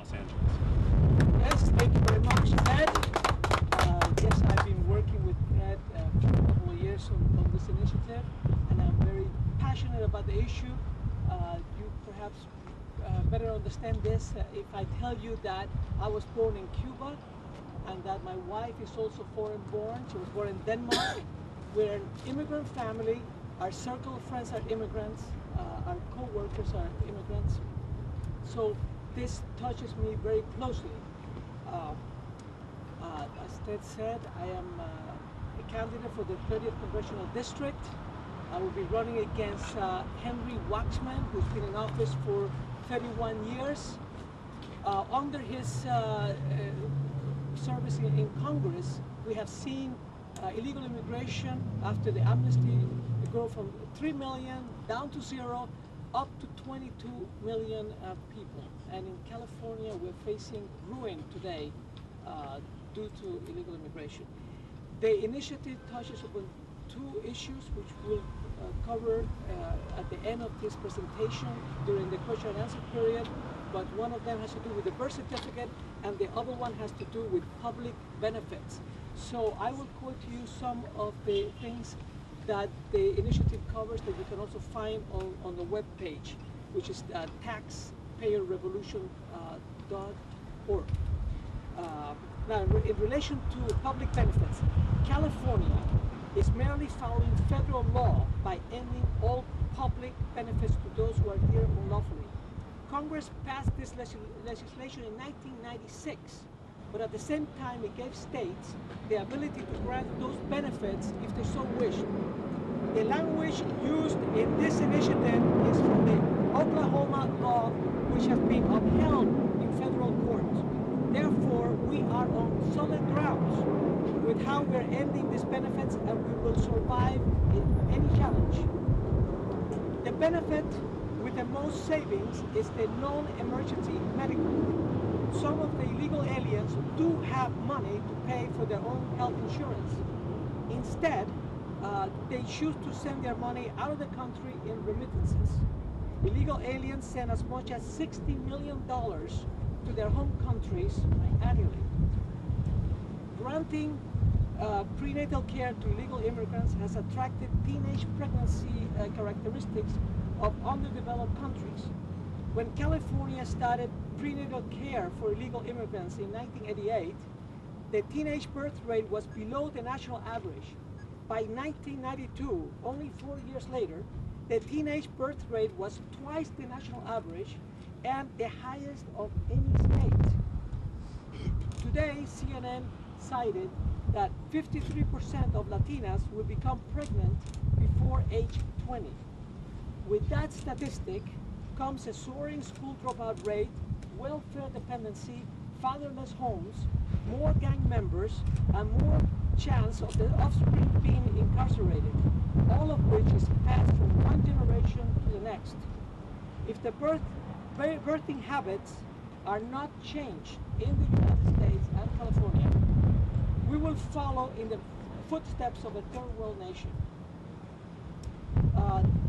Los Angeles. Yes, thank you very much, Ed. Yes, I've been working with Ed for a couple of years on this initiative, and I'm very passionate about the issue. You perhaps better understand this if I tell you that I was born in Cuba and that my wife is also foreign born. She was born in Denmark. We're an immigrant family. Our circle of friends are immigrants. Our co-workers are immigrants. So this touches me very closely. As Ted said, I am a candidate for the 30th Congressional District. I will be running against Henry Waxman, who's been in office for 31 years. Under his service in Congress, we have seen illegal immigration after the amnesty go from 3 million down to 0, up to 22 million people. And in California, we're facing ruin today due to illegal immigration. The initiative touches upon two issues which we'll cover at the end of this presentation during the question and answer period, but one of them has to do with the birth certificate and the other one has to do with public benefits. So I will quote to you some of the things that the initiative covers that you can also find on the web page, which is taxpayerrevolution.org. Now, in relation to public benefits, California is merely following federal law by ending all public benefits to those who are here unlawfully. Congress passed this legislation in 1996, but at the same time it gave states the ability to grant those benefits if they so wish. The language used in this initiative is from the Oklahoma law, which has been upheld in federal courts. Therefore, we are on solid grounds with how we're ending these benefits, and we will survive any challenge. The benefit with the most savings is the non-emergency medical. Some of the illegal aliens do have money to pay for their own health insurance. Instead, they choose to send their money out of the country in remittances. Illegal aliens send as much as $60 million to their home countries annually. Granting prenatal care to illegal immigrants has attracted teenage pregnancy characteristics of underdeveloped countries. When California started prenatal care for illegal immigrants in 1988, the teenage birth rate was below the national average. By 1992, only 4 years later, the teenage birth rate was twice the national average and the highest of any state. Today, CNN cited that 53% of Latinas will become pregnant before age 20. With that statistic comes a soaring school dropout rate, welfare dependency, fatherless homes, more gang members, and more chance of the offspring being incarcerated, all of which is passed from one generation to the next. If the birthing habits are not changed in the United States and California, we will follow in the footsteps of a third world nation.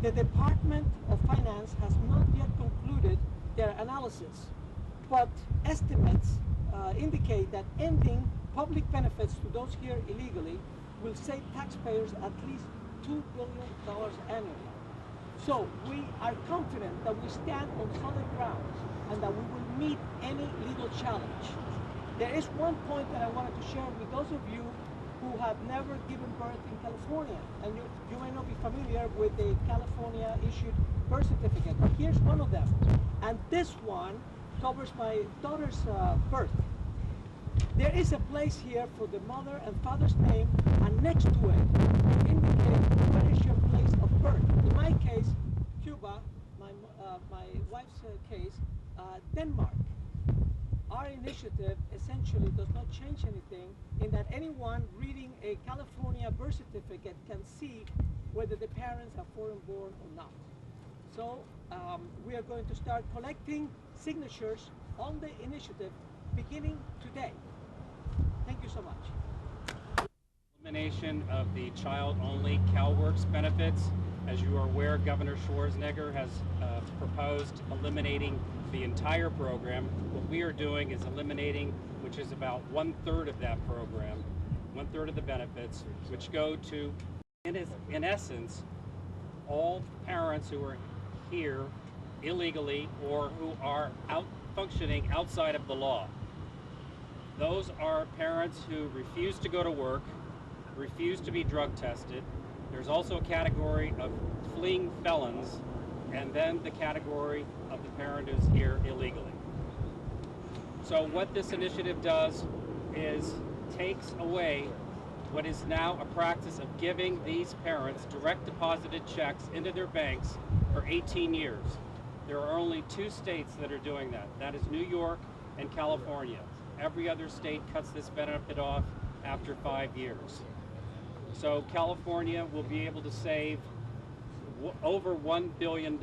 The Department of Finance has not yet concluded their analysis, but estimates indicate that ending public benefits to those here illegally will save taxpayers at least $2 billion annually. So we are confident that we stand on solid ground and that we will meet any legal challenge. There is one point that I wanted to share with those of you who have never given birth in California, and you may not be familiar with the California issued birth certificate, but here's one of them. And this one covers my daughter's birth. There is a place here for the mother and father's name, and next to it indicate where is your place of birth. In my case, Cuba. My wife's case, Denmark. Our initiative essentially does not change anything in that anyone reading a California birth certificate can see whether the parents are foreign born or not. So we are going to start collecting signatures on the initiative beginning today. Thank you so much. Elimination of the child-only CalWorks benefits As you are aware, Governor Schwarzenegger has proposed eliminating the entire program. What we are doing is eliminating, which is about 1/3 of that program, 1/3 of the benefits, which go to, in essence, all parents who are here illegally or who are functioning outside of the law. Those are parents who refuse to go to work, refuse to be drug tested. There's also a category of fleeing felons, and then the category of the parent who's here illegally. So what this initiative does is takes away what is now a practice of giving these parents direct deposited checks into their banks for 18 years. There are only 2 states that are doing that. That is New York and California. Every other state cuts this benefit off after 5 years. So California will be able to save over $1 billion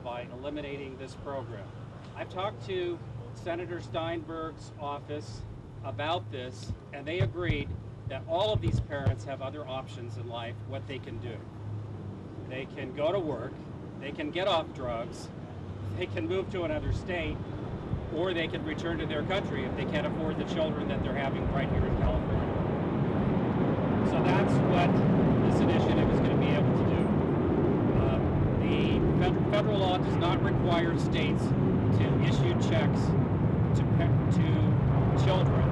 by eliminating this program. I've talked to Senator Steinberg's office about this, and they agreed that all of these parents have other options in life, what they can do. They can go to work, they can get off drugs, they can move to another state, or they can return to their country if they can't afford the children that they're having right here in California. So that's what this initiative is going to be able to do. The federal law does not require states to issue checks to children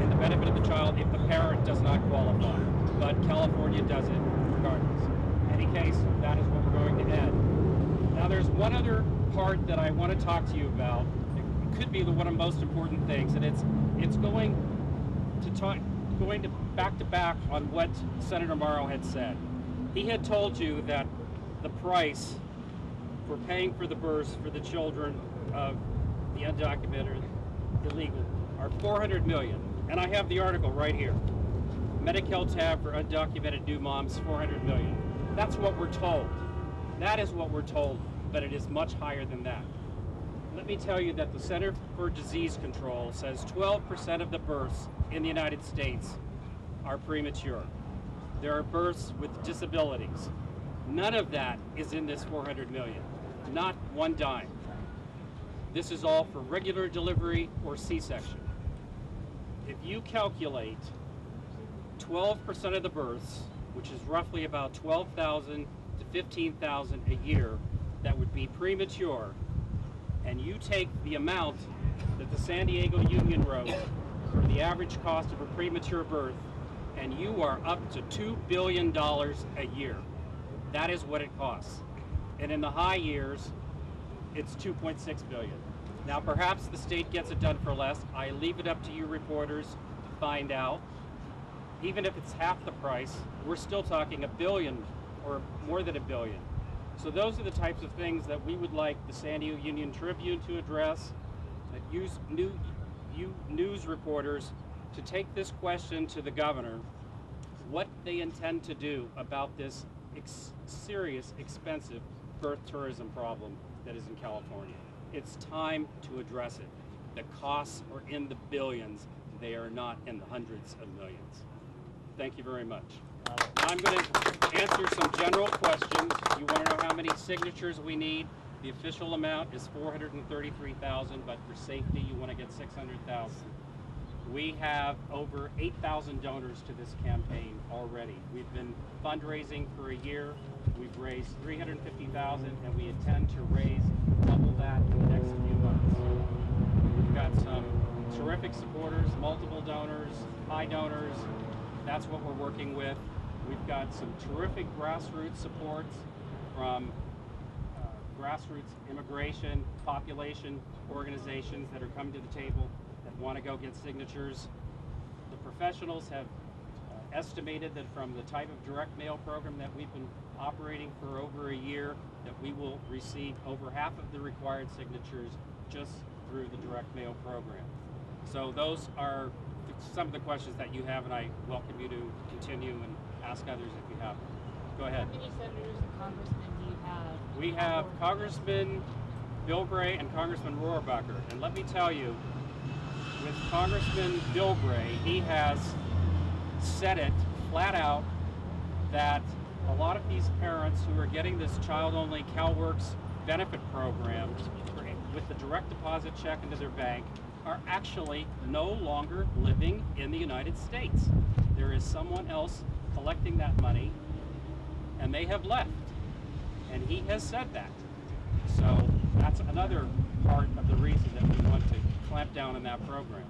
in the benefit of the child if the parent does not qualify. But California does it regardless. In any case, that is what we're going to end. Now there's one other part that I want to talk to you about. It could be one of the most important things, and it's going to back to back on what Senator Morrow had said. He had told you that the price for paying for the births for the children of the undocumented illegal are $400 million. And I have the article right here. Medi-Cal tab for undocumented new moms, $400 million. That's what we're told. That is what we're told, but it is much higher than that. Let me tell you that the Center for Disease Control says 12% of the births in the United States are premature. There are births with disabilities. None of that is in this $400 million, not one dime. This is all for regular delivery or C-section. If you calculate 12% of the births, which is roughly about 12,000 to 15,000 a year, that would be premature, and you take the amount that the San Diego Union wrote for the average cost of a premature birth, and you are up to $2 billion a year. That is what it costs. And in the high years, it's $2.6 billion. Now perhaps the state gets it done for less. I leave it up to you reporters to find out. Even if it's half the price, we're still talking $1 billion or more than $1 billion. So those are the types of things that we would like the San Diego Union Tribune to address, that use you news reporters to take this question to the governor, what they intend to do about this serious, expensive birth tourism problem that is in California. It's time to address it. The costs are in the billions. They are not in the hundreds of millions. Thank you very much. Now I'm going to answer some general questions. You want to know how many signatures we need? The official amount is 433,000, but for safety, you want to get 600,000. We have over 8,000 donors to this campaign already. We've been fundraising for a year. We've raised 350,000, and we intend to raise double that in the next few months. We've got some terrific supporters, multiple donors, high donors. That's what we're working with. We've got some terrific grassroots supports from grassroots immigration, population organizations that are coming to the table that want to go get signatures. The professionals have estimated that from the type of direct mail program that we've been operating for over a year, that we will receive over half of the required signatures just through the direct mail program. So those are some of the questions that you have, and I welcome you to continue and ask others if you have them. Go ahead. How many senators and congressmen do you have? We have Congressman Bldg and Congressman Rohrabacher, and let me tell you, with Congressman Bldg, he has said it flat out that a lot of these parents who are getting this child-only CalWorks benefit program with the direct deposit check into their bank are actually no longer living in the United States. There is someone else collecting that money, and they have left. And he has said that. So that's another part of the reason that we want to clamp down on that program.